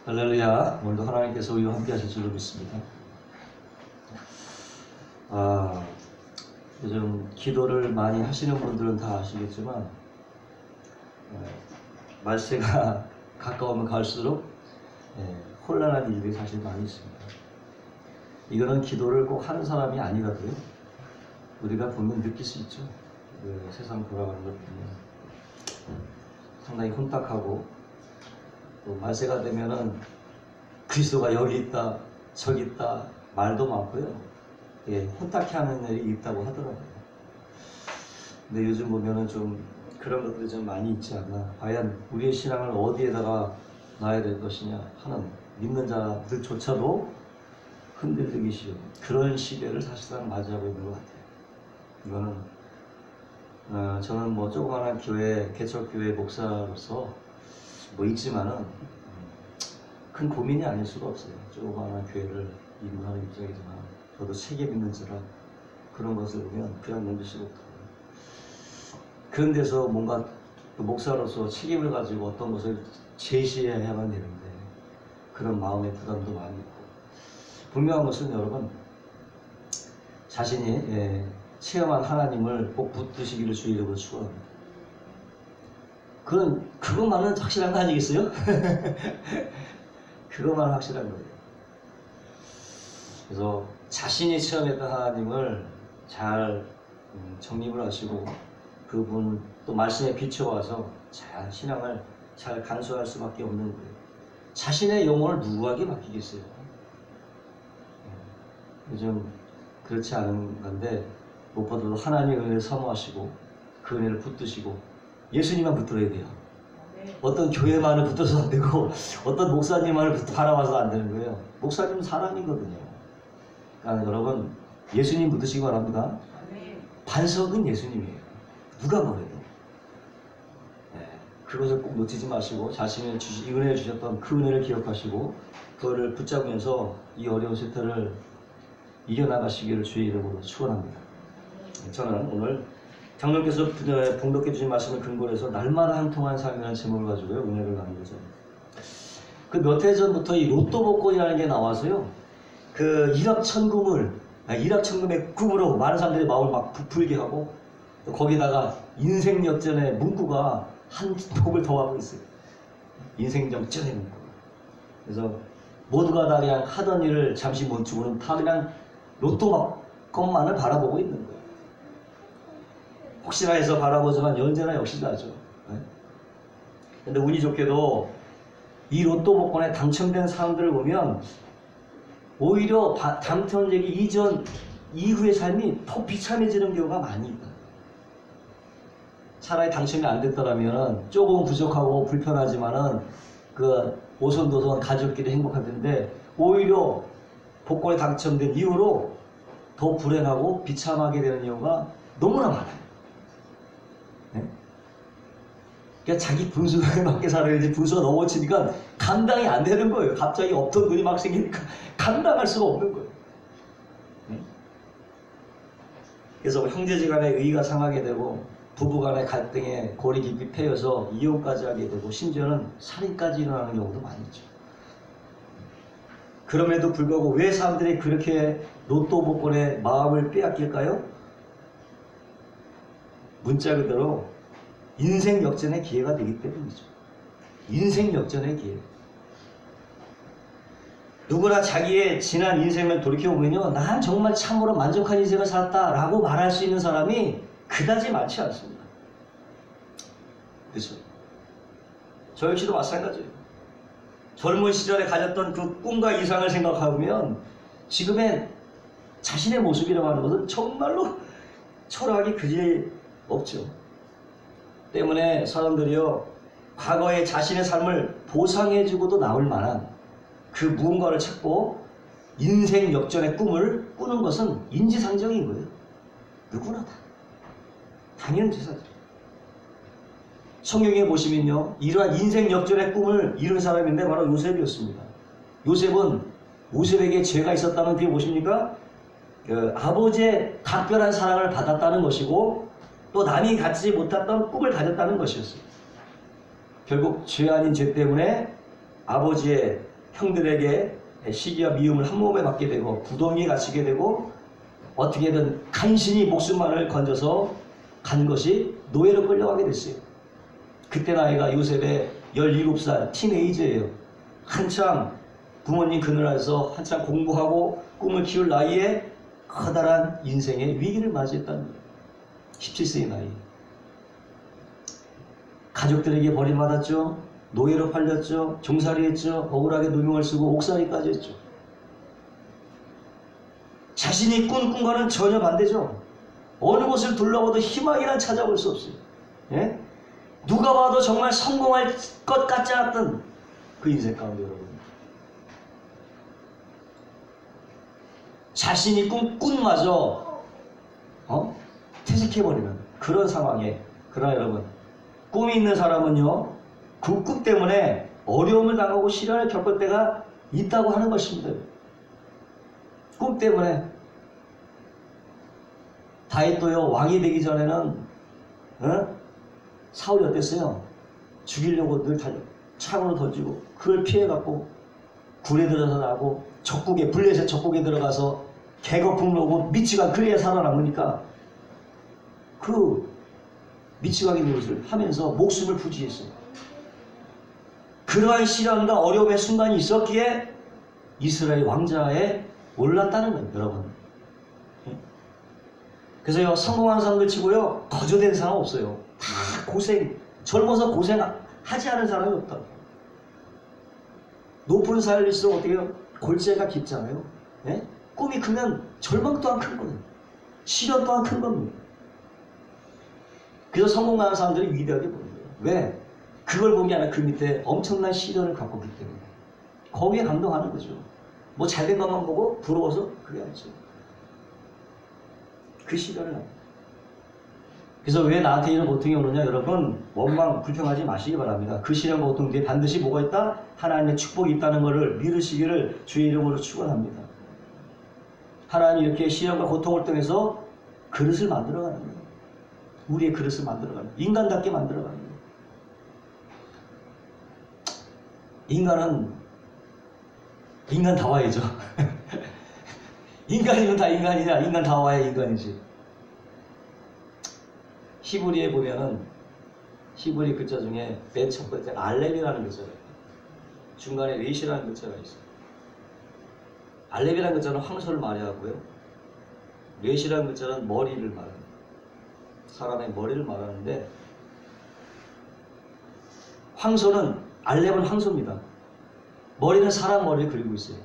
할렐루야. 오늘도 하나님께서 우리와 함께 하실 줄로 믿습니다. 요즘 기도를 많이 하시는 분들은 다 아시겠지만 말세가 가까우면 갈수록 혼란한 일들이 사실 많이 있습니다. 이거는 기도를 꼭 하는 사람이 아니라도요, 우리가 보면 느낄 수 있죠. 그 세상 돌아가는 걸 보면 상당히 혼탁하고, 또 말세가 되면은 그리스도가 여기 있다 저기 있다 말도 많고요, 혼탁해 하는 일이 있다고 하더라고요. 근데 요즘 보면은 좀 그런 것들이 좀 많이 있지 않나. 과연 우리의 신앙을 어디에다가 놔야 될 것이냐 하는 믿는 자들조차도 흔들리기 쉬운 그런 시대를 사실상 맞이하고 있는 것 같아요. 이거는 저는 뭐 조그마한 교회, 개척교회 목사로서 뭐 있지만은 큰 고민이 아닐 수가 없어요. 조그마한 교회를 인도하는 입장이지만 저도 책임 있는 자라 그런 것을 보면 그냥 넘길 수가 없더라고요. 그런 데서 뭔가 목사로서 책임을 가지고 어떤 것을 제시해야만 되는데 그런 마음의 부담도 많이 있고, 분명한 것은 여러분, 자신이 체험한 하나님을 꼭 붙드시기를 주의 이름으로 축원합니다. 그것만은 확실한 거 아니겠어요? 그것만 확실한 거예요. 그래서 자신이 체험했던 하나님을 잘 정립을 하시고 그분 또 말씀에 비춰와서 잘 신앙을 잘 간수할 수밖에 없는 거예요. 자신의 영혼을 누구에게 맡기겠어요? 요즘 그렇지 않은 건데, 무엇보다도 하나님의 은혜를 사모하시고 그 은혜를 붙드시고 예수님만 붙들어야 돼요. 어떤 교회만을 붙어서 안 되고 어떤 목사님만을 바라봐서 안 되는 거예요. 목사님은 사람이거든요. 그러니까 여러분, 예수님 붙드시기 바랍니다. 반석은 예수님이에요. 누가 뭐래도. 그것을 꼭 놓치지 마시고 자신의 은혜를 주셨던 그 은혜를 기억하시고 그거를 붙잡으면서 이 어려운 세태를 이겨나가시기를 주의 이름으로 축원합니다. 저는 오늘 장로께서 봉독해 주신 말씀을 근거로 해서 날마다 한 통한 삶이라는 제목을 가지고요, 은혜를 나누고자 합니다. 그 몇 해 전부터 이 로또 복권이라는 게 나와서요, 그 일확천금의 꿈으로 많은 사람들이 마음을 막 부풀게 하고, 또 거기다가 인생 역전의 문구가 한 폭을 더하고 있어요. 인생 역전의 문구. 그래서 모두가 다 그냥 하던 일을 잠시 멈추고는 다 그냥 로또 것만을 바라보고 있는 거예요. 혹시나 해서 바라보지만 언제나 역시 나죠. 근데 운이 좋게도 이 로또 복권에 당첨된 사람들을 보면 오히려 당첨되기 이후의 삶이 더 비참해지는 경우가 많이 있다. 차라리 당첨이 안 됐더라면 조금 부족하고 불편하지만은 그 오손도손 가족끼리 행복할 텐데, 오히려 복권에 당첨된 이후로 더 불행하고 비참하게 되는 경우가 너무나 많아요. 그러니까 자기 분수에 맞게 살아야지, 분수가 넘어치니까 감당이 안 되는 거예요. 갑자기 없던 돈이 막 생기니까 감당할 수가 없는 거예요. 그래서 형제지간의 의의가 상하게 되고, 부부간의 갈등에 골이 깊이 패여서 이혼까지 하게 되고, 심지어는 살인까지 일어나는 경우도 많이 있죠. 그럼에도 불구하고 왜 사람들이 그렇게 로또 복권에 마음을 빼앗길까요? 문자 그대로 인생 역전의 기회가 되기 때문이죠. 인생 역전의 기회. 누구나 자기의 지난 인생을 돌이켜보면요, 난 정말 참으로 만족한 인생을 살았다 라고 말할 수 있는 사람이 그다지 많지 않습니다. 그렇죠? 저 역시도 마찬가지예요. 젊은 시절에 가졌던 그 꿈과 이상을 생각하면 지금의 자신의 모습이라고 하는 것은 정말로 초라하기 그지 없죠. 때문에 사람들이요, 과거의 자신의 삶을 보상해주고도 나올 만한 그 무언가를 찾고 인생 역전의 꿈을 꾸는 것은 인지상정인 거예요. 누구나 다. 당연지사죠. 성경에 보시면요, 이러한 인생 역전의 꿈을 이룬 사람인데 바로 요셉이었습니다. 요셉에게 죄가 있었다면 그게 무엇입니까? 아버지의 각별한 사랑을 받았다는 것이고, 또 남이 갖지 못했던 꿈을 가졌다는 것이었어요. 결국 죄 아닌 죄 때문에 아버지의 형들에게 시기와 미움을 한 몸에 받게 되고 구덩이에 갇히게 되고 어떻게든 간신히 목숨만을 건져서 간 것이 노예로 끌려가게 됐어요. 그때 나이가 요셉의 17살 티네이저예요. 한창 부모님 그늘 아래서 한창 공부하고 꿈을 키울 나이에 커다란 인생의 위기를 맞이했다는 거예요. 17세의 나이. 가족들에게 버림받았죠. 노예로 팔렸죠. 종살이했죠. 억울하게 누명을 쓰고 옥살이까지 했죠. 자신이 꾼 꿈과는 전혀 반대죠. 어느 곳을 둘러봐도 희망이란 찾아볼 수 없어요. 예? 누가 봐도 정말 성공할 것 같지 않았던 그 인생 가운데 여러분. 자신이 꾼 꿈마저 퇴색해버리는 그런 상황에, 그러나 여러분, 꿈이 있는 사람은요, 그 꿈 때문에 어려움을 당하고 시련을 겪을 때가 있다고 하는 것입니다. 꿈 때문에. 다윗도요, 왕이 되기 전에는 사울이 어땠어요? 죽이려고 늘 창으로 던지고 그걸 피해갖고 굴에 들어서 나고 적국에, 블레셋 적국에 들어가서 개거품을 오고 미치광, 그래야 살아남으니까 그 미치광이 노릇을 하면서 목숨을 부지했어요. 그러한 시련과 어려움의 순간이 있었기에 이스라엘 왕자에 올랐다는 거예요, 여러분. 그래서요, 성공한 사람들 치고요, 거저된 사람 없어요. 다 고생, 젊어서 고생하지 않은 사람이 없다. 높은 살일수록 어떻게 해요? 골재가 깊잖아요. 예? 꿈이 크면 절망 또한 큰 거예요. 시련 또한 큰 겁니다. 그래서 성공하는 사람들이 위대하게 보는 거예요. 왜? 그걸 본 게 아니라 그 밑에 엄청난 시련을 갖고 있기 때문에. 거기에 감동하는 거죠. 뭐 잘된 것만 보고 부러워서 그게 아니죠. 그 시련을 합니다. 그래서 왜 나한테 이런 고통이 오느냐, 여러분, 원망 불평하지 마시기 바랍니다. 그 시련과 고통 뒤에 반드시 뭐가 있다? 하나님의 축복이 있다는 것을 믿으시기를 주의 이름으로 축원합니다. 하나님이 이렇게 시련과 고통을 통해서 그릇을 만들어가는 거예요. 우리의 그릇을 만들어가는 거예요. 인간답게 만들어가는 거예요. 인간다워야죠. 인간이면 다 인간이냐? 인간다워야 인간이지. 히브리에 보면은, 히브리 글자 중에 맨 첫 번째 알렙이라는 글자가 있어요. 중간에 레시라는 글자가 있어요. 알렙이라는 글자는 황소를 말하고요. 레시라는 글자는 머리를 말합니다. 사람의 머리를 말하는데, 황소는, 알렙은 황소입니다. 머리는 사람 머리를 그리고 있어요.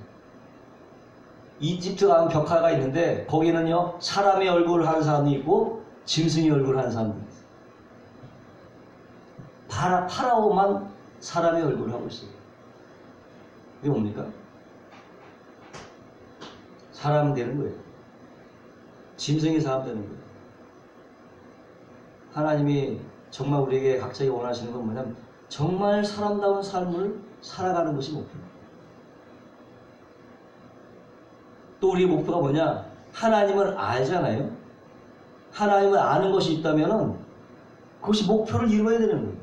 이집트 가면 벽화가 있는데 거기는요, 사람의 얼굴을 하는 사람이 있고 짐승의 얼굴을 하는 사람도 있어요. 파라오만 사람의 얼굴을 하고 있어요. 이게 뭡니까? 사람 되는 거예요. 짐승이 사람 되는 거예요. 하나님이 정말 우리에게 각자에게 원하시는 건 뭐냐면 정말 사람다운 삶을 살아가는 것이 목표입니다. 또 우리의 목표가 뭐냐? 하나님을 알잖아요. 하나님을 아는 것이 있다면 그것이 목표를 이루어야 되는 거예요.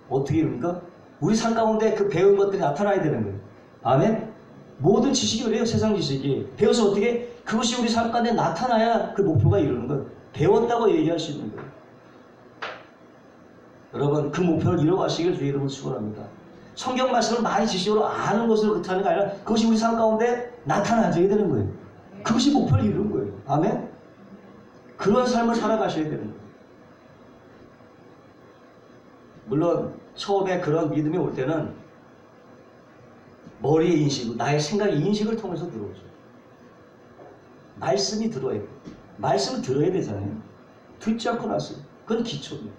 어떻게 이룹니까? 우리 삶 가운데 그 배운 것들이 나타나야 되는 거예요. 아멘? 모든 지식이 그래요. 세상 지식이. 배워서 어떻게? 그것이 우리 삶 가운데 나타나야 그 목표가 이루는 거예요. 배웠다고 얘기할 수 있는 거예요. 여러분, 그 목표를 이뤄가시길 주의 이름으로 축원합니다. 성경 말씀을 많이 지식으로 아는 것으로 그렇다는 게 아니라 그것이 우리 삶 가운데 나타나야 되는 거예요. 그것이 목표를 이루는 거예요. 아멘? 그런 삶을 살아가셔야 되는 거예요. 물론 처음에 그런 믿음이 올 때는 머리의 인식, 나의 생각의 인식을 통해서 들어오죠. 말씀이 들어야 돼요. 말씀을 들어야 되잖아요. 듣지 않고 나서. 그건 기초입니다.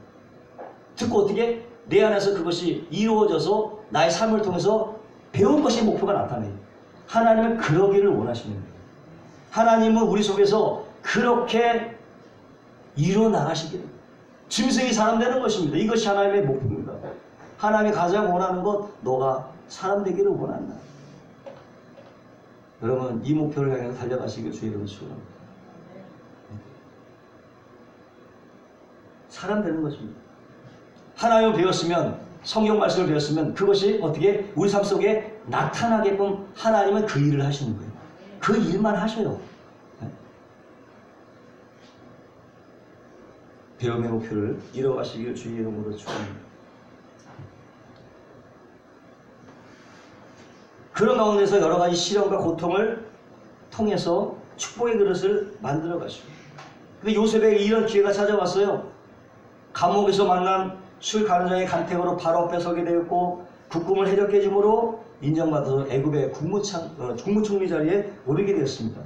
듣고 어떻게? 내 안에서 그것이 이루어져서 나의 삶을 통해서 배운 것이 목표가 나타나요. 하나님은 그러기를 원하시는 거예요. 하나님은 우리 속에서 그렇게 이루어나가시기를. 짐승이 사람 되는 것입니다. 이것이 하나님의 목표입니다. 하나님이 가장 원하는 것, 너가 사람 되기를 원한다. 여러분, 이 목표를 향해서 달려가시길 주의 이름으로 축원합니다. 사람 되는 것입니다. 하나님을 배웠으면 성경 말씀을 배웠으면 그것이 어떻게 우리 삶 속에 나타나게끔 하나님은 그 일을 하시는 거예요. 그 일만 하셔요. 배움의 목표를 이뤄가시기를 주의 이름으로 축원합니다. 그런 가운데서 여러 가지 시련과 고통을 통해서 축복의 그릇을 만들어 가시고, 근데 요셉에게 이런 기회가 찾아왔어요. 감옥에서 만난 술 간장의 간택으로 바로 앞에 서게 되었고, 국금을 해적해 줌으로 인정받아서 애굽의 국무총리 자리에 오르게 되었습니다.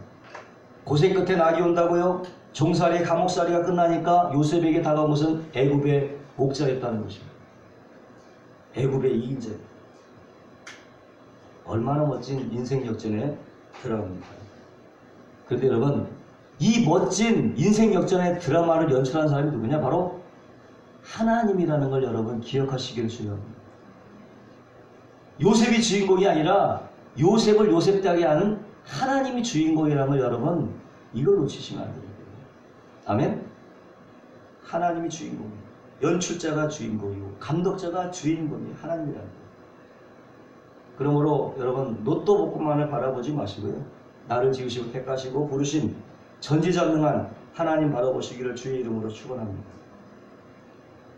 고생 끝에 낙이 온다고요. 종살이 감옥살이가 끝나니까 요셉에게 다가온 것은 애굽의 목자였다는 것입니다. 애굽의 2인제. 얼마나 멋진 인생 역전에 들어갑니까? 그런데 여러분, 이 멋진 인생 역전의 드라마를 연출한 사람이 누구냐? 바로 하나님이라는 걸 여러분 기억하시기를 주의합니다. 요셉이 주인공이 아니라 요셉을 요셉되게 하는 하나님이 주인공이라는 걸 여러분 이걸 놓치시면 안 됩니다. 아멘? 하나님이 주인공이에요. 연출자가 주인공이고 감독자가 주인공이에요. 하나님이라는 거예요. 그러므로 여러분 로또 복권만을 바라보지 마시고요. 나를 지으시고 택하시고 부르신 전지전능한 하나님 바라보시기를 주의 이름으로 축원합니다.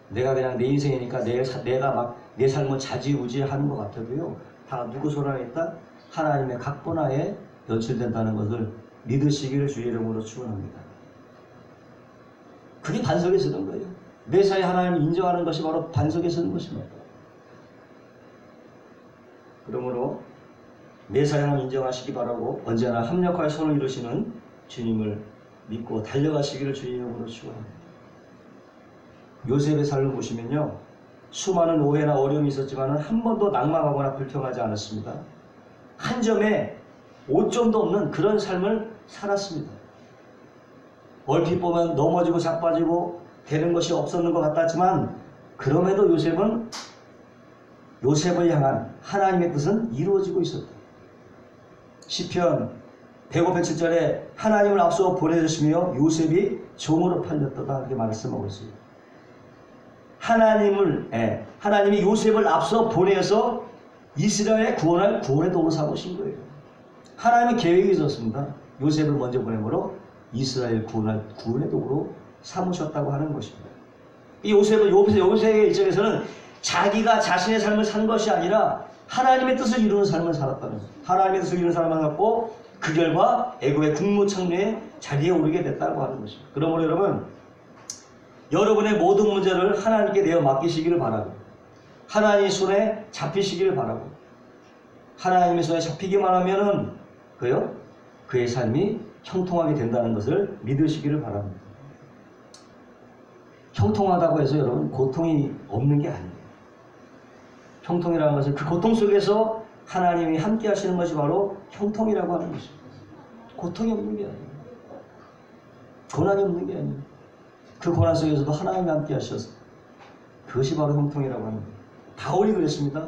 내가 그냥 내 인생이니까 내가 막 내 삶을 자지우지하는 것 같아도요. 다 누구 손 안에 있다? 하나님의 각본하에 연출된다는 것을 믿으시기를 주의 이름으로 축원합니다. 그게 반석에 서는 거예요. 매사에 하나님을 인정하는 것이 바로 반석에 서는 것입니다. 그러므로 매사에 하나님 인정하시기 바라고 언제나 합력하여 손을 이루시는 주님을 믿고 달려가시기를 주의 이름으로 축원합니다. 요셉의 삶을 보시면요. 수많은 오해나 어려움이 있었지만 한 번도 낙망하거나 불평하지 않았습니다. 한 점에 오점도 없는 그런 삶을 살았습니다. 얼핏 보면 넘어지고 자빠지고 되는 것이 없었는 것 같았지만 그럼에도 요셉을 향한 하나님의 뜻은 이루어지고 있었다. 시편 157절에 하나님을 앞서 보내주시며 요셉이 종으로 팔렸다가 그렇게 말씀하고 있습니다. 하나님이 요셉을 앞서 보내서 이스라엘의 구원의 도로 삼으신 거예요. 하나님의 계획이 있었습니다. 요셉을 먼저 보내므로 이스라엘 구원의 도구로 삼으셨다고 하는 것입니다. 이 요셉의 입장에서는 자기가 자신의 삶을 산 것이 아니라 하나님의 뜻을 이루는 삶을 살았다는 거예요. 하나님의 뜻을 이루는 삶을 살았고 그 결과 애굽의 국무총리의 자리에 오르게 됐다고 하는 것입니다. 그러므로 여러분, 여러분의 모든 문제를 하나님께 내어 맡기시기를 바라고, 하나님의 손에 잡히시기를 바라고, 하나님의 손에 잡히기만 하면은 그의 삶이 형통하게 된다는 것을 믿으시기를 바랍니다. 형통하다고 해서 여러분 고통이 없는 게 아니에요. 형통이라는 것은 그 고통 속에서 하나님이 함께 하시는 것이 바로 형통이라고 하는 것입니다. 고통이 없는 게 아니에요. 고난이 없는 게 아니에요. 그 고난 속에서도 하나님이 함께 하셔서 그것이 바로 형통이라고 하는 거예요. 바울이 그랬습니다.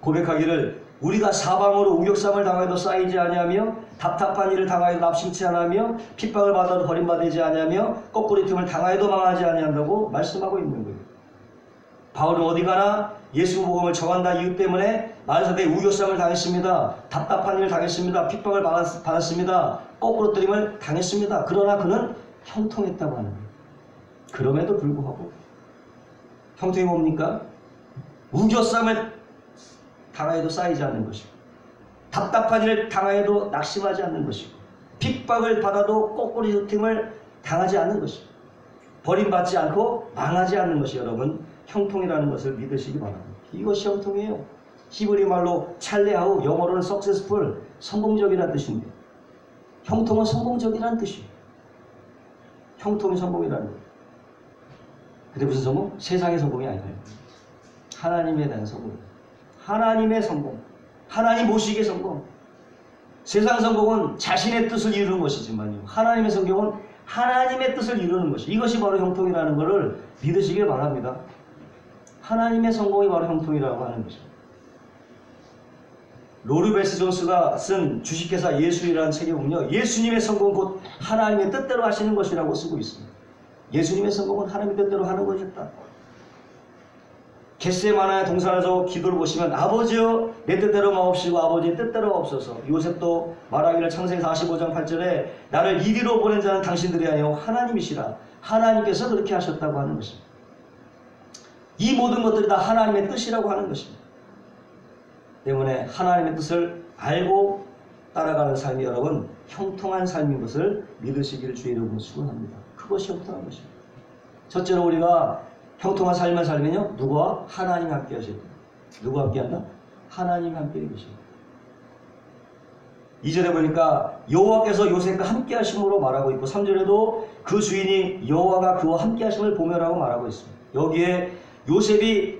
고백하기를 우리가 사방으로 우격삼을 당하여도 쌓이지 아니하며 답답한 일을 당하여도 납심치 않으며 핍박을 받아도 버림받지 아니하며 거꾸로 틈을 당하여도 망하지 아니한다고 말씀하고 있는 거예요. 바울은 어디 가나 예수 복음을 전한다 이유 때문에 만사대 우격삼을 당했습니다. 답답한 일을 당했습니다. 핍박을 받았습니다. 거꾸로 뜨림을 당했습니다. 그러나 그는 형통했다고 하는 거예요. 그럼에도 불구하고 형통이 뭡니까? 우겨쌈을 당하여도 쌓이지 않는 것이고, 답답한 일을 당하여도 낙심하지 않는 것이고, 핍박을 받아도 거꾸로 틈을 당하지 않는 것이고, 버림받지 않고 망하지 않는 것이 여러분 형통이라는 것을 믿으시기 바랍니다. 이것이 형통이에요. 히브리 말로 찰레하우, 영어로는 successful, 성공적이라는 뜻인데, 형통은 성공적이라는 뜻이에요. 형통이 성공이라는 거예요. 근데 무슨 성공? 세상의 성공이 아니에요. 하나님에 대한 성공. 하나님의 성공. 하나님 모시기의 성공. 세상 성공은 자신의 뜻을 이루는 것이지만요. 하나님의 성공은 하나님의 뜻을 이루는 것이. 이것이 바로 형통이라는 것을 믿으시길 바랍니다. 하나님의 성공이 바로 형통이라고 하는 것입니다. 로르베스 존스가 쓴 주식회사 예술이라는 책에 보면요. 예수님의 성공은 곧 하나님의 뜻대로 하시는 것이라고 쓰고 있습니다. 예수님의 성공은 하나님의 뜻대로 하는 것이었다. 겟세마나의 동산에서 기도를 보시면 아버지여 내 뜻대로 마옵시고 아버지의 뜻대로 없어서. 요셉도 말하기를 창세기 45장 8절에 나를 이리로 보낸 자는 당신들이 아니요 하나님이시라. 하나님께서 그렇게 하셨다고 하는 것입니다. 이 모든 것들이 다 하나님의 뜻이라고 하는 것입니다. 때문에 하나님의 뜻을 알고 따라가는 삶이 여러분 형통한 삶인 것을 믿으시기를 주의 이름으로 축원합니다. 그것이 형통한 것입니다. 첫째로 우리가 형통한 삶을 살면요. 누구와? 하나님 함께 하셔야 돼요. 누구와 함께 한다? 하나님 함께 계십니다. 2절에 보니까 여호와께서 요셉과 함께 하심으로 말하고 있고 3절에도 그 주인이 여호와가 그와 함께 하심을 보며라고 말하고 있습니다. 여기에 요셉이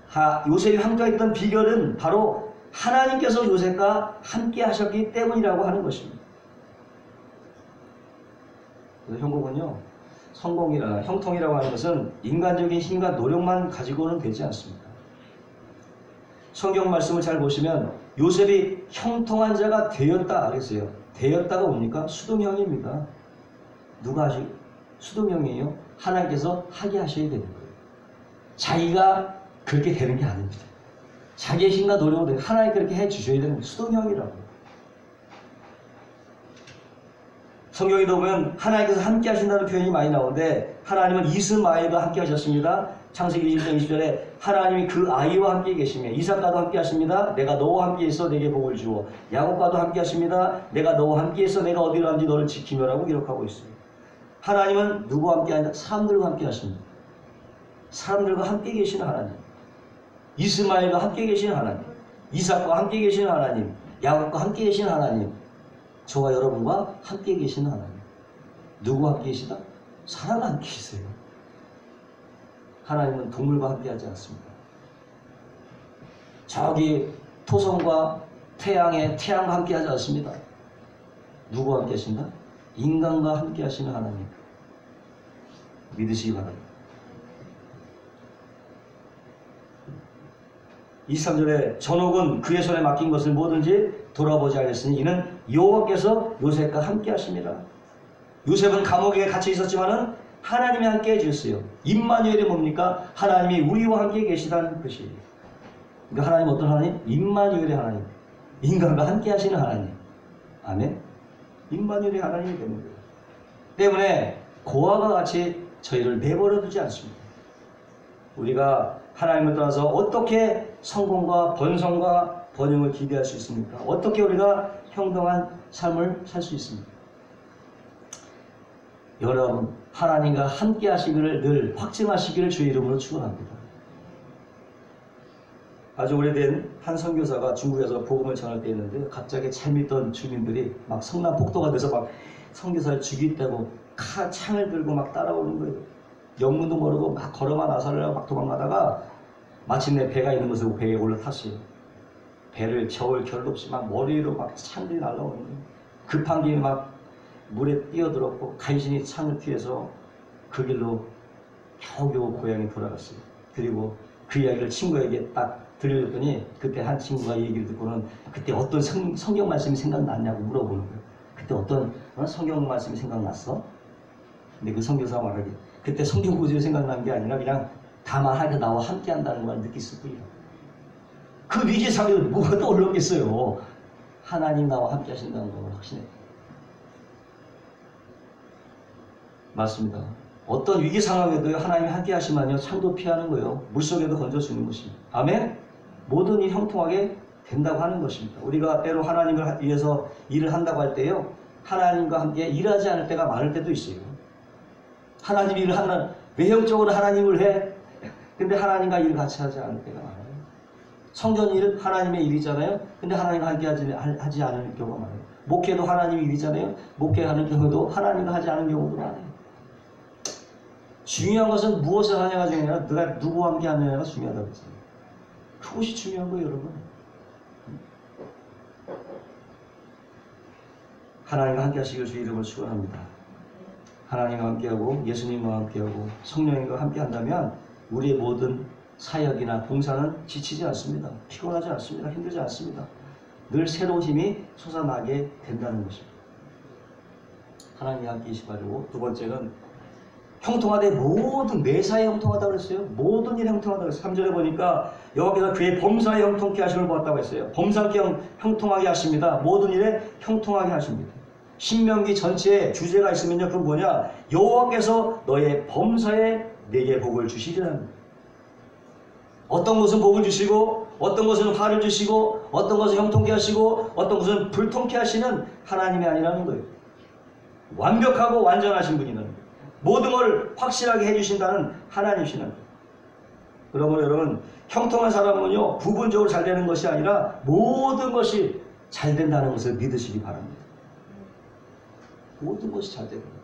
함께 했던 비결은 바로 하나님께서 요셉과 함께 하셨기 때문이라고 하는 것입니다. 그래서 형통은요. 형통이라고 하는 것은 인간적인 힘과 노력만 가지고는 되지 않습니다. 성경 말씀을 잘 보시면 요셉이 형통한 자가 되었다 그랬어요. 되었다가 뭡니까? 수동형입니다. 누가 수동형이에요? 하나님께서 하게 하셔야 되는 거예요. 자기가 그렇게 되는 게 아닙니다. 자기의 힘과 노력으로 하나님 그렇게 해 주셔야 되는 거예요. 수동형이라고. 성경에도 보면 하나님께서 함께 하신다는 표현이 많이 나오는데 하나님은 이스마엘과 함께 하셨습니다. 창세기 20장 20절에 하나님이 그 아이와 함께 계시며 이삭과도 함께 하십니다. 내가 너와 함께 있어 내게 복을 주어 야곱과도 함께 하십니다. 내가 너와 함께 있어 내가 어디로 가는지 너를 지키며라고 기록하고 있습니다. 하나님은 누구와 함께 하냐? 사람들과 함께 하십니다. 사람들과 함께 계시는 하나님, 이스마엘과 함께 계시는 하나님, 이삭과 함께 계시는 하나님, 야곱과 함께 계시는 하나님, 저와 여러분과 함께 계시는 하나님. 누구와 함께 계시다? 사람과 함께 계세요. 하나님은 동물과 함께 하지 않습니다. 저기 토성과 태양과 함께 하지 않습니다. 누구와 함께 하신다? 인간과 함께 하시는 하나님. 믿으시기 바랍니다. 23절에 전옥은 그의 손에 맡긴 것을 뭐든지 돌아보지 않았으니 이는 여호와께서 요셉과 함께 하심이라. 요셉은 감옥에 갇혀 있었지만은 하나님이 함께 해주셨어요. 임마누엘이 뭡니까? 하나님이 우리와 함께 계시다는 것이에요. 그러니까 하나님 어떤 하나님? 임마누엘의 하나님. 인간과 함께 하시는 하나님. 아멘. 임마누엘의 하나님이 되는 거예요. 때문에 고아와 같이 저희를 내버려 두지 않습니다. 우리가 하나님을 떠나서 어떻게 성공과 번성과 번영을 기대할 수 있습니까? 어떻게 우리가 형통한 삶을 살 수 있습니까? 여러분, 하나님과 함께 하시기를 늘 확증하시기를 주의 이름으로 축원합니다. 아주 오래된 한 선교사가 중국에서 복음을 전할 때 있는데 갑자기 잘 믿던 주민들이 막 성난 폭도가 돼서 막 선교사를 죽이려고 창을 들고 막 따라오는 거예요. 영문도 모르고 막 걸어만 나서를 하고 막 도망가다가 마침내 배가 있는 곳에 배에 올라탔어요. 배를 겨울 없이 막 머리로 막 창들이 날라오는 거예요. 급한 김에 막 물에 뛰어들었고 간신히 창을 피해서 그 길로 겨우겨우 고향에 돌아갔어요. 그리고 그 이야기를 친구에게 딱 들려줬더니 그때 한 친구가 이 얘기를 듣고는 그때 어떤 성경 말씀이 생각났냐고 물어보는 거예요. 그때 어떤 성경 말씀이 생각났어? 근데 그 선교사가 말하기 그때 성경 구절이 생각난 게 아니라 그냥 다만 하게 나와 함께 한다는 걸 느꼈을 뿐이에요. 그 위기 상황에 뭐가 떠올랐겠어요. 하나님 나와 함께 하신다는 걸 확신해. 맞습니다. 어떤 위기 상황에도 하나님이 함께 하시면요 창도 피하는 거예요. 물속에도 건져주는 것입니다. 아멘? 모든 일 형통하게 된다고 하는 것입니다. 우리가 때로 하나님을 위해서 일을 한다고 할 때요 하나님과 함께 일하지 않을 때가 많을 때도 있어요. 하나님 일을 하는 외형적으로 하나님을 해. 근데 하나님과 일을 같이 하지 않을 때가 많아요. 성전 일은 하나님의 일이잖아요. 근데 하나님과 함께 하지 않을 경우가 많아요. 목회도 하나님의 일이잖아요. 목회하는 경우도 하나님과 하지 않은 경우도 많아요. 중요한 것은 무엇을 하냐가 중요한 게 아니라 누구와 함께 하느냐가 중요하다고 했어요. 그것이 중요한 거예요, 여러분. 하나님과 함께 하시길 주 이름을 축원합니다. 하나님과 함께하고 예수님과 함께하고 성령님과 함께한다면 우리의 모든 사역이나 봉사는 지치지 않습니다. 피곤하지 않습니다. 힘들지 않습니다. 늘 새로운 힘이 솟아나게 된다는 것입니다. 하나님과 함께 계시 바라고 두 번째는 형통하되 모든 매사에 형통하다고 그랬어요. 모든 일에 형통하다고 그랬어요. 3절에 보니까 여호와께서 그의 범사에 형통케 하심을 보았다고 했어요. 범사께 형통하게 하십니다. 모든 일에 형통하게 하십니다. 신명기 전체에 주제가 있으면요, 그건 뭐냐? 여호와께서 너의 범사에 내게 복을 주시리라는 거예요. 어떤 것은 복을 주시고, 어떤 것은 화를 주시고, 어떤 것은 형통케 하시고, 어떤 것은 불통케 하시는 하나님이 아니라는 거예요. 완벽하고 완전하신 분이라는 거예요. 모든 걸 확실하게 해주신다는 하나님이시라는 거예요. 그러므로 여러분, 형통한 사람은요, 부분적으로 잘 되는 것이 아니라 모든 것이 잘 된다는 것을 믿으시기 바랍니다. 모든 것이 잘 되는 거예요.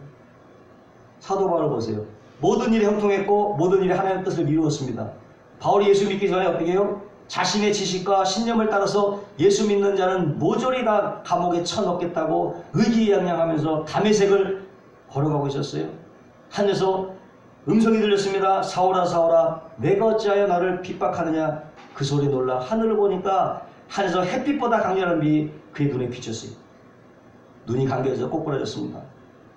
사도 바울을 보세요. 모든 일이 형통했고 모든 일이 하나님의 뜻을 이루었습니다. 바울이 예수 믿기 전에 어떻게 해요? 자신의 지식과 신념을 따라서 예수 믿는 자는 모조리 다 감옥에 쳐넣겠다고 의기양양하면서 다메섹을 걸어가고 있었어요. 하늘에서 음성이 들렸습니다. 사울아 사울아 내가 어찌하여 나를 핍박하느냐. 그 소리 놀라 하늘을 보니까 하늘에서 햇빛보다 강렬한 빛이 그의 눈에 비쳤어요. 눈이 감겨져 꼬꾸라졌습니다.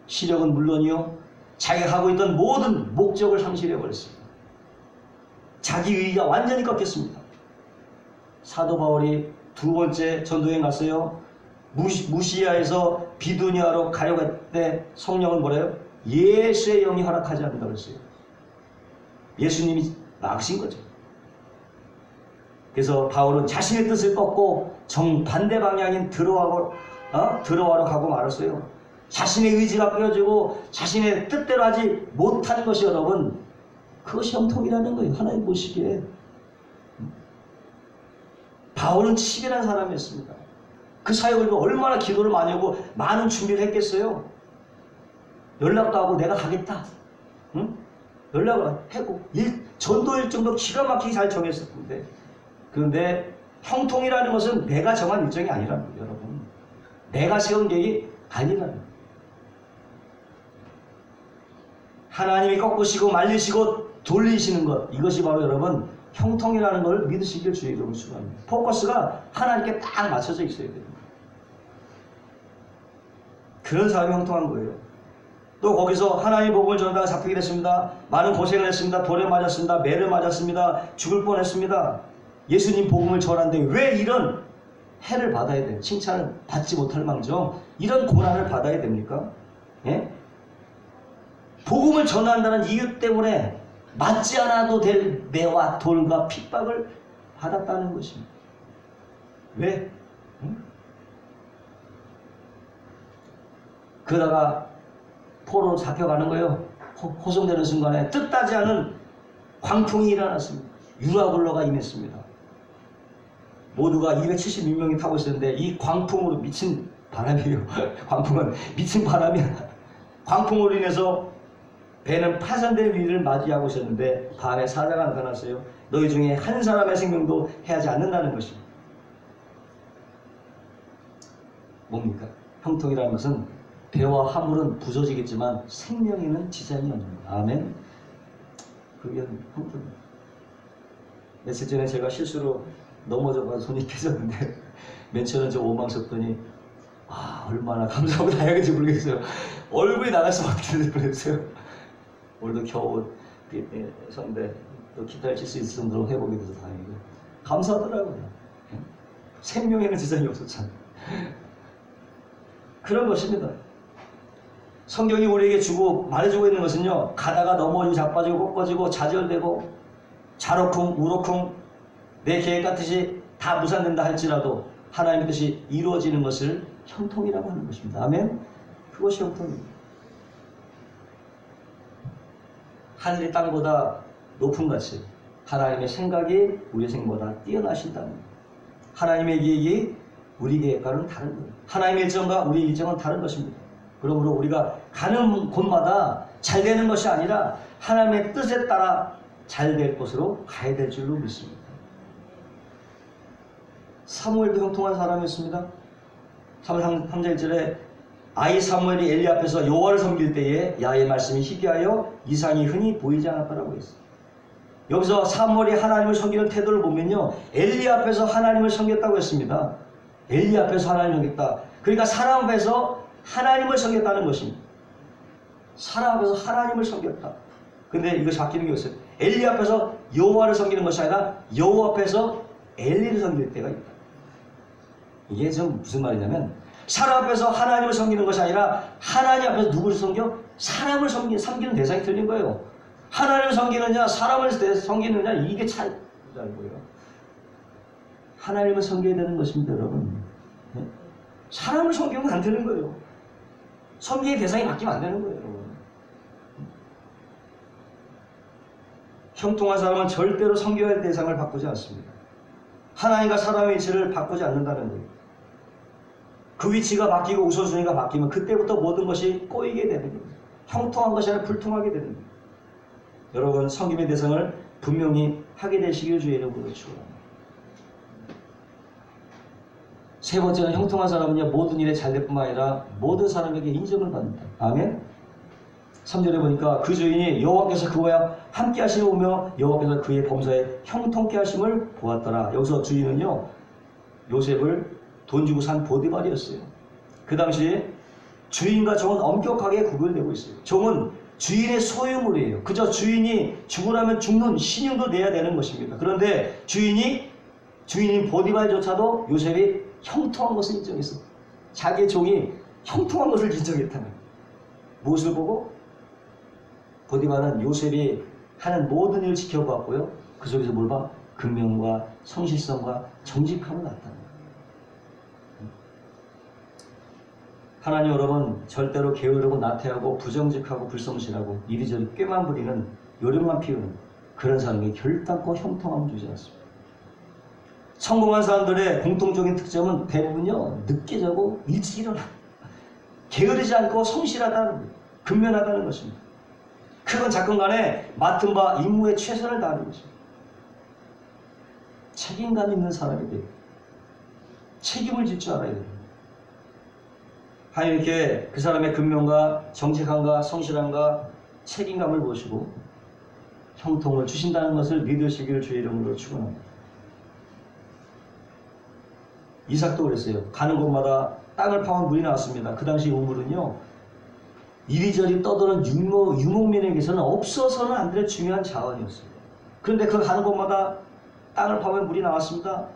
시력은 물론이요, 자기가 하고 있던 모든 목적을 상실해버렸습니다. 자기 의의가 완전히 꺾였습니다. 사도 바울이 두 번째 전도여행 갔어요. 무시아에서 비두니아로 가려고 할 때 성령은 뭐래요? 예수의 영이 허락하지 않는다고 그랬어요. 예수님이 막으신 거죠. 그래서 바울은 자신의 뜻을 꺾고 정반대 방향인 드로아로 가고 말았어요. 자신의 의지가 깨어지고 자신의 뜻대로 하지 못하는 것이 여러분, 그것이 형통이라는 거예요. 하나님 보시기에. 바울은 치밀한 사람이었습니다. 그 사역을 얼마나 기도를 많이 하고 많은 준비를 했겠어요. 연락도 하고 내가 가겠다. 응? 연락을 하고 전도 일정도 기가 막히게 잘 정했을 텐데, 그런데 형통이라는 것은 내가 정한 일정이 아니라는 거예요. 여러분, 내가 세운 계획이 아니라는 거예요. 하나님이 꺾으시고 말리시고 돌리시는 것, 이것이 바로 여러분 형통이라는 걸 믿으시길 주의 이름으로 축원합니다. 포커스가 하나님께 딱 맞춰져 있어야 됩니다. 그런 사람이 형통한 거예요. 또 거기서 하나님의 복음을 전하다가 잡히게 됐습니다. 많은 고생을 했습니다. 돌에 맞았습니다. 매를 맞았습니다. 죽을 뻔했습니다. 예수님 복음을 전하는데 왜 이런 해를 받아야 돼요? 칭찬을 받지 못할 망정 이런 고난을 받아야 됩니까? 예? 복음을 전한다는 이유 때문에 맞지 않아도 될 매와 돌과 핍박을 받았다는 것입니다. 왜? 응? 그러다가 포로로 잡혀가는 거예요. 호송되는 순간에 뜻하지 않은 광풍이 일어났습니다. 유라굴로가 임했습니다. 모두가 276명이 타고 있었는데 이 광풍으로 미친 바람이에요. 광풍은 미친 바람이야. 광풍으로 인해서 배는 파산될 위기를 맞이하고 있었는데 밤에 사자가 나타났어요. 너희 중에 한 사람의 생명도 해하지 않는다는 것입니다. 뭡니까? 형통이라는 것은 배와 화물은 부서지겠지만 생명에는 지장이 없는 거예요. 아멘. 그게 형통입니다. 며칠 전에 제가 실수로 넘어져서 손이 깨졌는데 맨 처음에 저 원망스럽더니 얼마나 감사하고 다행인지 모르겠어요. 얼굴이 나갈 수밖에 될 뻔했어요. 오늘도 겨우 선데 또 기타를 칠 수 있을 정도로 회복이 돼서 다행이고 감사하더라고요. 생명에는 지장이 없었잖아요. 그런 것입니다. 성경이 우리에게 주고 말해주고 있는 것은요, 가다가 넘어지고 자빠지고 꺾어지고 좌절되고 좌로쿵 우로쿵 내 계획 같듯이 다 무산된다 할지라도 하나님의 뜻이 이루어지는 것을 형통이라고 하는 것입니다. 아멘. 그것이 형통입니다. 하늘이 땅보다 높은 같이 하나님의 생각이 우리의 생각보다 뛰어나신다는 거예요. 하나님의 계획이 우리 계획과는 다른 거예요. 하나님의 일정과 우리의 일정은 다른 것입니다. 그러므로 우리가 가는 곳마다 잘 되는 것이 아니라 하나님의 뜻에 따라 잘 될 곳으로 가야 될 줄로 믿습니다. 사무엘도 형통한 사람이었습니다. 3장 1절에 아이 사무엘이 엘리 앞에서 여호와를 섬길 때에 야의 말씀이 희귀하여 이상이 흔히 보이지 않았다라고 했어요. 여기서 사무엘이 하나님을 섬기는 태도를 보면요, 엘리 앞에서 하나님을 섬겼다고 했습니다. 엘리 앞에서 하나님을 섬겼다. 그러니까 사람 앞에서 하나님을 섬겼다는 것입니다. 사라 앞에서 하나님을 섬겼다. 근데 이것이 바뀌는 게 없어요. 엘리 앞에서 여호와를 섬기는 것이 아니라 여호와 앞에서 엘리를 섬길 때가 있다. 이게 지금 무슨 말이냐면 사라 앞에서 하나님을 섬기는 것이 아니라 하나님 앞에서 누구를 섬겨? 사람을 섬기는 대상이 틀린 거예요. 하나님을 섬기느냐 사람을 섬기느냐 이게 차이라는 거예요. 하나님을 섬겨야 되는 것입니다, 여러분. 네? 사람을 섬기면 안 되는 거예요. 섬기의 대상이 바뀌면 안 되는 거예요, 여러분. 형통한 사람은 절대로 섬겨야 할 대상을 바꾸지 않습니다. 하나님과 사람의 위치를 바꾸지 않는다는 거예요. 그 위치가 바뀌고 우선순위가 바뀌면 그때부터 모든 것이 꼬이게 되는 거예요. 형통한 것이 아니라 불통하게 되는 거예요. 여러분, 섬김의 대상을 분명히 하게 되시길 주의 이름으로 축원합니다. 세 번째는 형통한 사람은요, 모든 일에 잘될 뿐만 아니라 모든 사람에게 인정을 받는다. 아멘. 3절에 보니까 그 주인이 여호와께서 그와 함께 하시며 오며 여호와께서 그의 범사에 형통케 하심을 보았더라. 여기서 주인은요, 요셉을 돈 주고 산 보디발이었어요. 그 당시에 주인과 종은 엄격하게 구별되고 있어요. 종은 주인의 소유물이에요. 그저 주인이 죽으라면 죽는 신용도 내야 되는 것입니다. 그런데 주인인 보디발조차도 요셉이 형통한 것을 인정했어. 자기의 종이 형통한 것을 인정했다는 거예요. 무엇을 보고? 보디발은 요셉이 하는 모든 일을 지켜보았고요. 그 속에서 뭘 봐? 근면과 성실성과 정직함을 나타내는 거예요. 하나님 여러분, 절대로 게으르고 나태하고 부정직하고 불성실하고 이리저리 꾀만 부리는 요령만 피우는 그런 사람이 결단코 형통함을 주지 않습니다. 성공한 사람들의 공통적인 특점은 대부분요, 늦게 자고 일찍 일어나. 게으르지 않고 성실하다는 거예요. 근면하다는 것입니다. 크건 작건 간에 맡은 바 임무에 최선을 다하는 것입니다. 책임감 있는 사람이 돼요. 책임을 질 줄 알아야 돼요. 하나님께 그 사람의 근면과 정직함과 성실함과 책임감을 보시고 형통을 주신다는 것을 믿으시기를 주의 이름으로 축원합니다. 이삭도 그랬어요. 가는 곳마다 땅을 파면 물이 나왔습니다. 그 당시 우물은요, 이리저리 떠도는 유목민에게서는 없어서는 안 될 중요한 자원이었어요. 그런데 그 가는 곳마다 땅을 파면 물이 나왔습니다.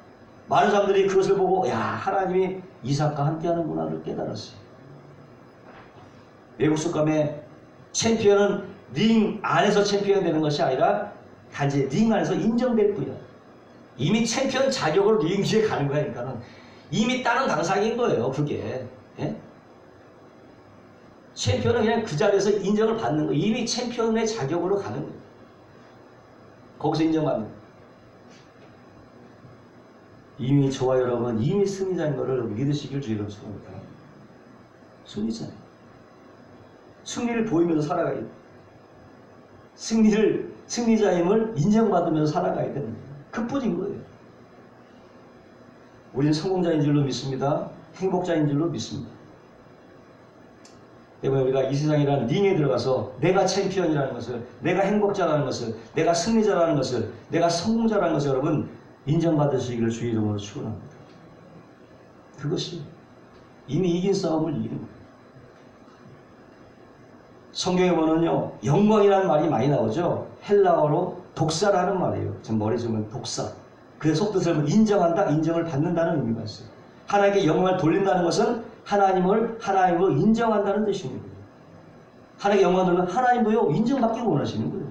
많은 사람들이 그것을 보고 야, 하나님이 이삭과 함께하는구나를 깨달았어요. 외국 속감의 챔피언은 링 안에서 챔피언이 되는 것이 아니라 단지 링 안에서 인정될 뿐이야. 이미 챔피언 자격으로 링 위에 가는 거니까는 이미 다른 당상인 거예요, 그게. 예? 챔피언은 그냥 그 자리에서 인정을 받는 거예요. 이미 챔피언의 자격으로 가는 거예요. 거기서 인정받는 거예요. 이미 저와 여러분 이미 승리자인 것을 믿으시길 주의로 축원합니다. 승리자예요. 승리를 보이면서 살아가야 돼요. 승리자임을 인정받으면서 살아가야 되는 거예요. 그뿐인 거예요. 우리는 성공자인 줄로 믿습니다. 행복자인 줄로 믿습니다. 때문에 우리가 이 세상이라는 링에 들어가서 내가 챔피언이라는 것을, 내가 행복자라는 것을, 내가 승리자라는 것을, 내가 성공자라는 것을 여러분 인정받으시기를 주의 이름으로 축원합니다. 그것이 이미 이긴 싸움을 이기는 거예요. 성경에 보면요, 영광이라는 말이 많이 나오죠. 헬라어로 독사라는 말이에요. 지금 머리 주면 독사. 그 속뜻을 인정한다, 인정을 받는다는 의미가 있어요. 하나님께 영광을 돌린다는 것은 하나님으로 인정한다는 뜻입니다. 하나님께 영광을 돌리면 하나님도요, 인정받기 원하시는 거예요.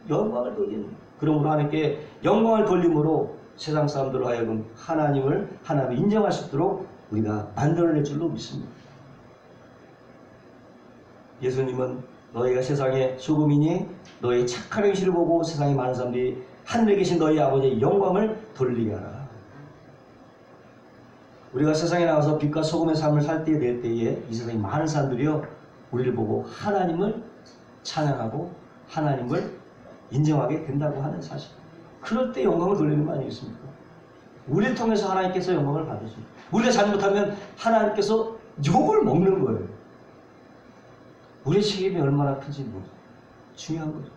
영광을 돌리는. 그러므로 하나님께 영광을 돌림으로 세상 사람들로 하여금 하나님을 인정할 수 있도록 우리가 만들어낼 줄로 믿습니다. 예수님은 너희가 세상의 소금이니 너희 착한 행실을 보고 세상에 많은 사람들이 하늘에 계신 너희 아버지의 영광을 돌리게 하라. 우리가 세상에 나가서 빛과 소금의 삶을 살 때에 될 때에 이 세상에 많은 사람들이요, 우리를 보고 하나님을 찬양하고 하나님을 인정하게 된다고 하는 사실. 그럴 때 영광을 돌리는 거 아니겠습니까? 우리를 통해서 하나님께서 영광을 받으십니다. 우리가 잘못하면 하나님께서 욕을 먹는 거예요. 우리의 책임이 얼마나 큰지 모르죠. 중요한 거죠.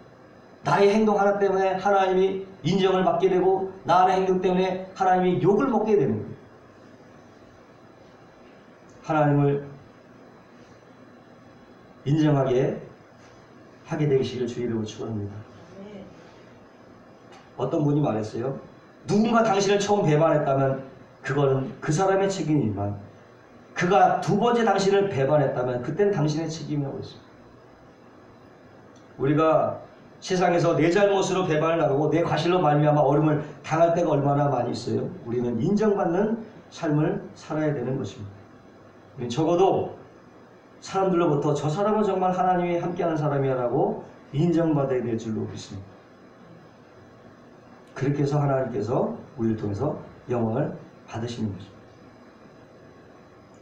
나의 행동 하나 때문에 하나님이 인정을 받게 되고 나의 행동 때문에 하나님이 욕을 먹게 되는 거예요. 하나님을 인정하게 하게 되시기를 주의 이름으로 축원합니다. 어떤 분이 말했어요. 누군가 당신을 처음 배반했다면 그거는 그 사람의 책임이지만 그가 두 번째 당신을 배반했다면 그때는 당신의 책임이라고 했습니다. 우리가 세상에서 내 잘못으로 배반을 나가고 내 과실로 말미암아 어려움을 당할 때가 얼마나 많이 있어요. 우리는 인정받는 삶을 살아야 되는 것입니다. 적어도 사람들로부터 저 사람은 정말 하나님이 함께하는 사람이야 라고 인정받아야 될 줄로 믿습니다. 그렇게 해서 하나님께서 우리를 통해서 영광을 받으시는 것입니다.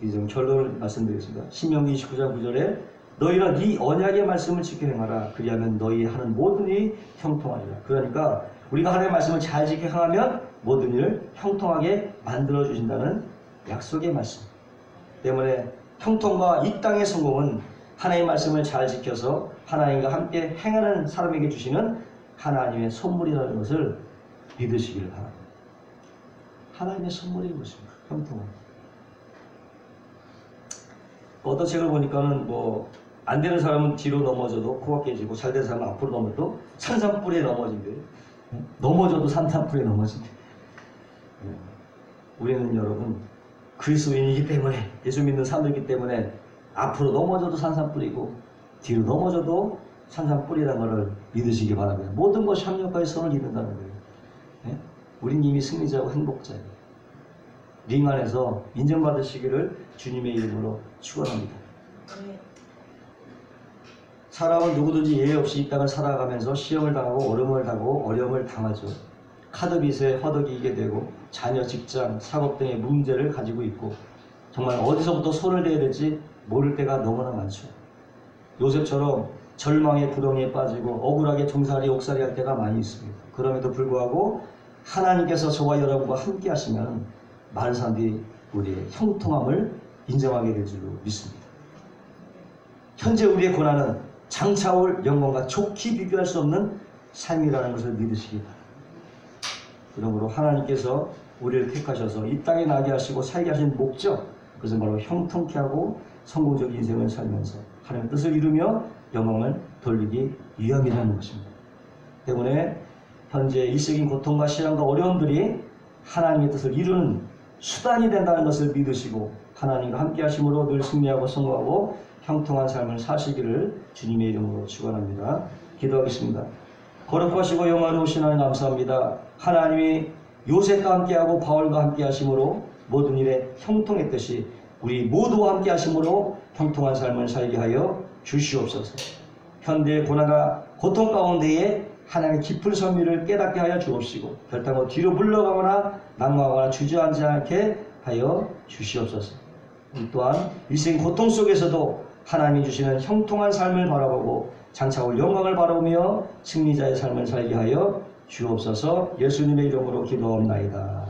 이제 좀 결론을 말씀드리겠습니다. 신명기 29장 9절에 너희는 이 언약의 말씀을 지켜 행하라. 그리하면 너희 하는 모든 일이 형통하리라. 그러니까 우리가 하나님의 말씀을 잘 지켜 행하면 모든 일을 형통하게 만들어 주신다는 약속의 말씀 때문에 형통과 이 땅의 성공은 하나님의 말씀을 잘 지켜서 하나님과 함께 행하는 사람에게 주시는 하나님의 선물이라는 것을 믿으시기를 바랍니다. 하나님의 선물인 것입니다. 형통은. 어떤 책을 보니까는 안 되는 사람은 뒤로 넘어져도 코가 깨지고 잘 되는 사람은 앞으로 넘어져도 산산불에 넘어진대요. 넘어져도 산산불에 넘어진대. 우리는 여러분 그리스도인이기 때문에 예수 믿는 사람들이기 때문에 앞으로 넘어져도 산산불이고 뒤로 넘어져도 산산불이라는 것을 믿으시기 바랍니다. 모든 것이 합력하여 선을 이룬다는 거예요. 우린 이미 승리자고 행복자예요. 링 안에서 인정받으시기를 주님의 이름으로 축원합니다. 사람은 누구든지 예외 없이 이 땅을 살아가면서 시험을 당하고 어려움을 당하죠. 카드빚에 허덕이게 되고 자녀, 직장, 사업 등의 문제를 가지고 있고 정말 어디서부터 손을 대야 될지 모를 때가 너무나 많죠. 요셉처럼 절망의 구덩이에 빠지고 억울하게 종살이 옥살이 할 때가 많이 있습니다. 그럼에도 불구하고 하나님께서 저와 여러분과 함께 하시면 많은 사람들이 우리의 형통함을 인정하게 될 줄로 믿습니다. 현재 우리의 고난은 장차올 영광과 좋게 비교할 수 없는 삶이라는 것을 믿으시기 바랍니다. 그러므로 하나님께서 우리를 택하셔서 이 땅에 나게 하시고 살게 하신 목적, 그것은 바로 형통케 하고 성공적인 인생을 살면서 하나님의 뜻을 이루며 영광을 돌리기 위함이라는 것입니다. 때문에 현재 일시적인 고통과 시련과 어려움들이 하나님의 뜻을 이루는 수단이 된다는 것을 믿으시고 하나님과 함께 하심으로 늘 승리하고 성공하고 형통한 삶을 사시기를 주님의 이름으로 축원합니다. 기도하겠습니다. 거룩하시고 영화로우신 하나님 감사합니다. 하나님이 요셉과 함께하고 바울과 함께 하심으로 모든 일에 형통했듯이 우리 모두와 함께 하심으로 형통한 삶을 살게 하여 주시옵소서. 현대의 고난과 고통 가운데에 하나님의 깊은 섭리를 깨닫게 하여 주옵시고 결단코 뒤로 물러가거나 낙망하거나 주저앉지 않게 하여 주시옵소서. 또한 일생 고통 속에서도 하나님이 주시는 형통한 삶을 바라보고 장차올 영광을 바라보며 승리자의 삶을 살게 하여 주옵소서. 예수님의 이름으로 기도합나이다.